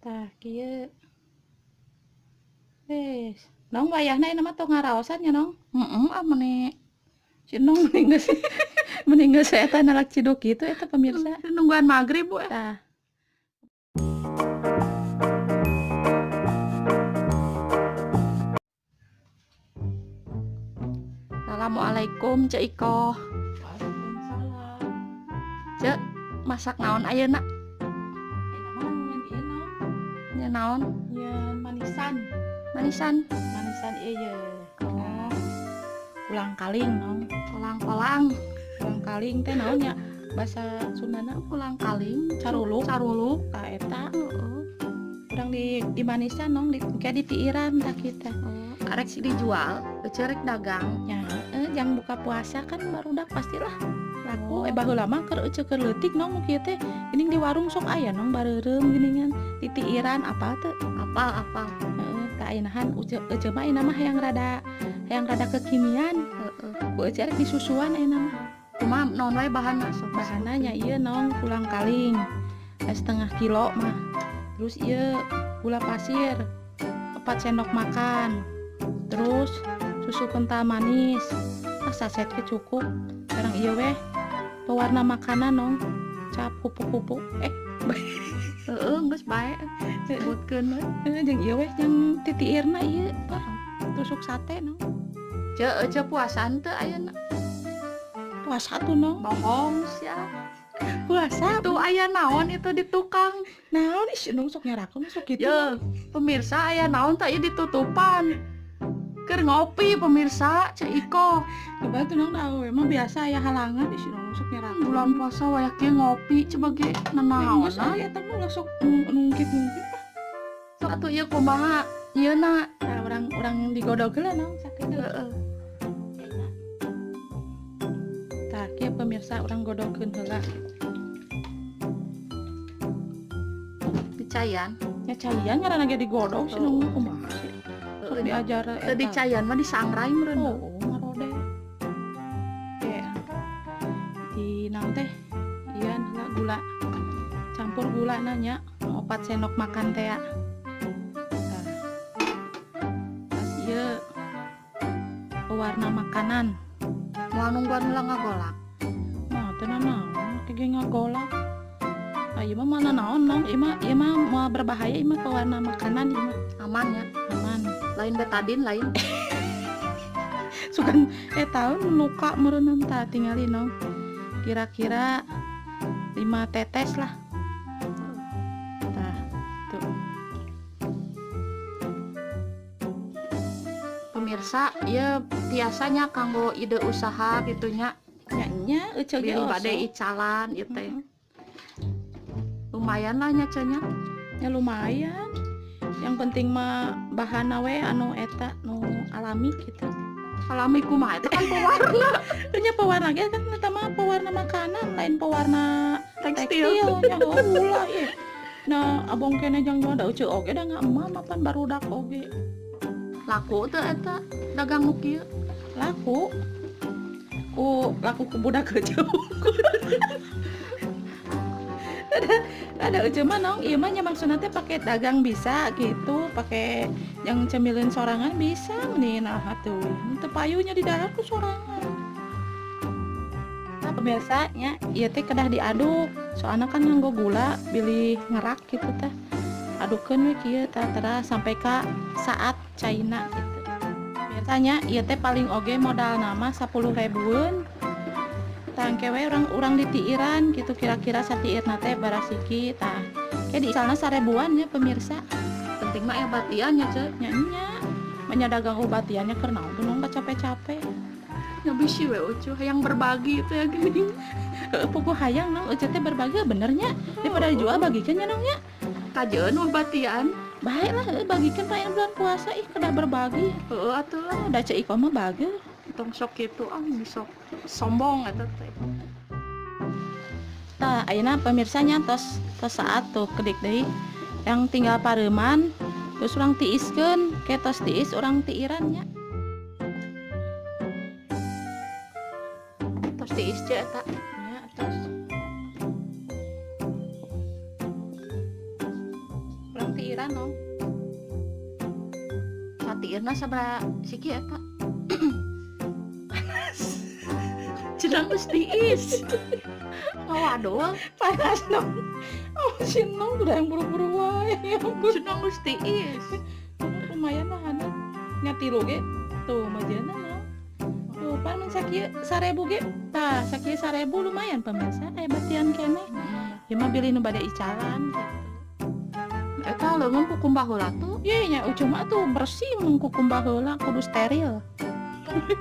Tah kieu wes, Nong wayahna ieu mah tong ngaraosan nya Nong. Meni Si Nong mending geus eta nalak ciduk kitu eta pemirsa. nungguan maghrib bu. Tah. Assalamualaikum Cek Iko. Waalaikumsalam. Cek masak naon ayeuna? Eta mah ngan ieu Nong, Nya naon? nyeun manisan. Manisan. Manisan ieu. Nah, ulang kaling Nong. Kolang-kolang. Ulang kaling teh naon nya? Bahasa Sundana Kolang kaling. caruluk. Caruluk. Tah eta Heeh. urang di manisan Nong, kayak di tiiran tah kita. Arek si dijual, cerek dagang. Ya, jang buka puasa kan barudak pastilah laku. Oh. Baheula mah keur keur leutik Nong nu kieu teh. Geuning di warung sok aya Nong bareureum geuningan di tiiran apa teu. Apal. Heeh, tah ayenahan ece mah ayeuna mah hayang rada kekinian. Heeh. Ku ece rek disusuan ayeuna mah. Cuma naon wae bahanna sok Bahanna nya ieu Nong ulang kaling. 1/2 kilo mah. Terus ieu gula pasir 4 sendok makan. Terus susu kental manis saset ke cukup. Sekarang ieu weh pewarna makanan Nong, cap kupu-kupu heeh geus bae sebutkeun we. jeung ieu weh jeung titiirna ieu tusuk sate Nong. Cek puasaan teu ayeuna. Puasa tuh Nong, Bohong sia. puasa Tuh aya naon itu di tukang. naon ih Nong sok nyarakeun sok kitu. Ye, pemirsa aya naon tah ieu ditutupan. Keur ngopi pemirsa, Cek Iko. Coba tuh Nong tahu emang biasa ya halangan ih Nong sok nyarakeun. Bulan puasa wayak ieu ngopi coba ge nanaon. Saya eta mah sok nungkit-nungkit. Satu ieu kumaha? Ieuna. Nah, orang digodog heula Nong sakeuna. Heeh. Tah kieu pemirsa urang godogkeun heula. Dicayan. Nya caian ngaranna ge digodog sih Nong kumaha sih. Sok diajar Teu dicayan mah disangrai meureun. Oh, ngarode. Oke. Di naon teh? Ieu heula gula. Campur gula nanya 4 sendok makan teh ya. Tah. Pas ieu pewarna makanan. Moal nungguan heula ngagolak. Nah, teu naon kege ngagolak. Ah, ieu mah mana naon Nong? Ieu mah moal berbahaya ieu mah pewarna makanan ieu mah. Aman ya. Aman. Lain betadin lain. Sugan tahu luka meureunna tah tingali Nong. Kira-kira 5 tetes lah. Tah, tuh. Pemirsa, ieu biasanya kanggo ide usaha gitunya. Nya euceul ge Bili bade icalan ieu teh. Lumayan lah nya cenah. Ya lumayan. Yang penting mah bahanna we anu eta nu alami gitu. Alami kumaha eta kan pewarna Nya pewarna ge kan eta mah pewarna makanan lain pewarna tekstil. nya heula ieu. Nah, abong kene jang jual da euceul oge da ngaemam mapan barudak oge. Laku teu eta dagang nu kieu. Laku ku budak kecil. ada euceul mah Nong ieu mah nya maksudna teh pake dagang bisa gitu, pake yang cemilin sorangan bisa meni nah atuh. Teu payunya di dalam ku sorangan. Nah, pemirsa nya ieu teh kedah diaduk. Soalna kan nganggo gula, bilih ngerak gitu teh. Adukkeun we kieu tara sampai ka saat caina gitu. Biasanya ieu teh paling oge modal nama 10.000-eun. Tangke we urang di tiiran gitu kira-kira satiirna teh barasiki tah. Kayak di isalna 1.000-an ya pemirsa. Penting mah aya batian nya ceu. Nya nya dagang obatiannya keur naon tuh Nong capek-capek. Nya bisi we ucuh hayang berbagi teh geuning. Heeh puguh hayang Nong euceut teh berbagi benernya daripada dijual bagikeun nya Nong nya. Kajeun mah batian. Baik lah bagikeun paean bulan puasa ih kedah berbagi. Heeh atuh lah. Da Cek Iko mah bageur. Tong sok kitu sok sombong eta teh. Tah ayeuna pemirsa nya tos saat tuh kedik deui yang tinggal pareuman terus urang tiiskeun ke tos tiis urang tiiran nya. Tos tiis ceu eta. Nya tos urang nong tiiran nong. Satiirna sabaraha siki eta. Cenah geus tiis. Ngawadol, Panas nong. Oh si nong udah yang buru-buru wae. Ya ampun. cenah geus tiis. Lumayan lah ada. Nyatilu ge. Tuh majana nong. Tuh pan sakieu 1000 ge. Tah sakieu 1000 lumayan pemirsa. Aya batian keneh. Ya mah beli nu bade icalan gitu. Eta leungeun ku kumbah heula tuh. Ye nya cuma tuh bersih mun ku kumbah heula kudu steril.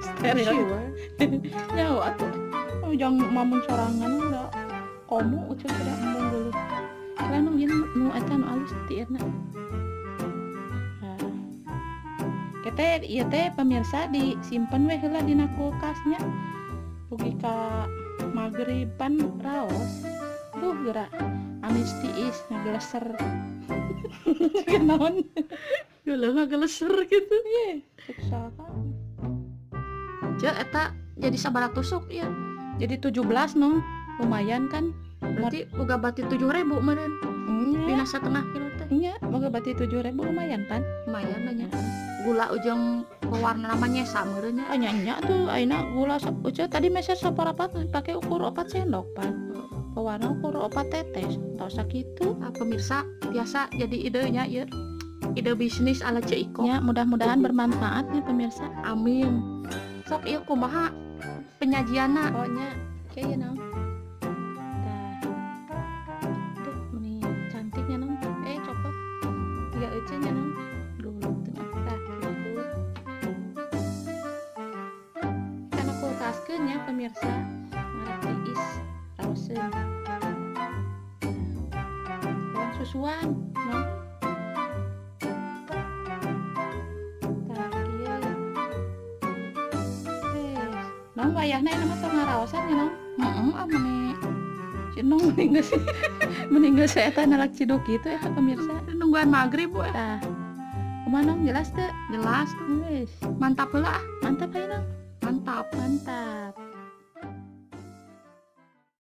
Steril. Ya atuh. Oh jangan mamun sorangan enggak. Komo ucap tidak embung dulu. Karena nu ieu nu eta nu alus tiirna. Nah. Kete ieu teh pemirsa disimpen we heula dina kulkasnya. Rugi ka magriban raos. Duh geura amis tiis ngageleser. Kenaon? Geuleuh ngageleser gitu. Ye, siksa kan. Cek eta jadi sabaraha tusuk ya. Jadi 17 nong. Lumayan kan? Berarti boga bati 7.000 meureun. Dina setengah kilo teh. Iya, boga bati 7.000 lumayan pan. Lumayan lah nya. Gula ujung pewarna namanya sameureun nya. Ah nya tuh ayeuna gula ucap tadi meser saparapat pakai ukur 4 sendok pan. Pewarna ukur 4 tetes. Tau sakitu. Pemirsa biasa jadi idenya ieu. Ide bisnis ala Cik Iko. Ya, mudah-mudahan bermanfaat ya pemirsa. Amin. Sok ieu kumaha penyajianna? Pokoknya kayak nong. Duh, meni cantiknya nong. Coba. Tiga ecenya nong. Dulu tengah tah gitu. Karena kulkaskeun ya pemirsa. Ngarep tiis raoseun. Kurang susuan, nong. Nong wayahna ini mah teu ngaraosan ya nong. Heeh, amane Si nong meninggal saya eta nalak ciduk gitu eta pemirsa. nungguan magrib we. Tah. Kumaha nong jelas teu? Jelas tuh. Wes, Mantap heula ah. mantap aya nong. Mantap. Mantap.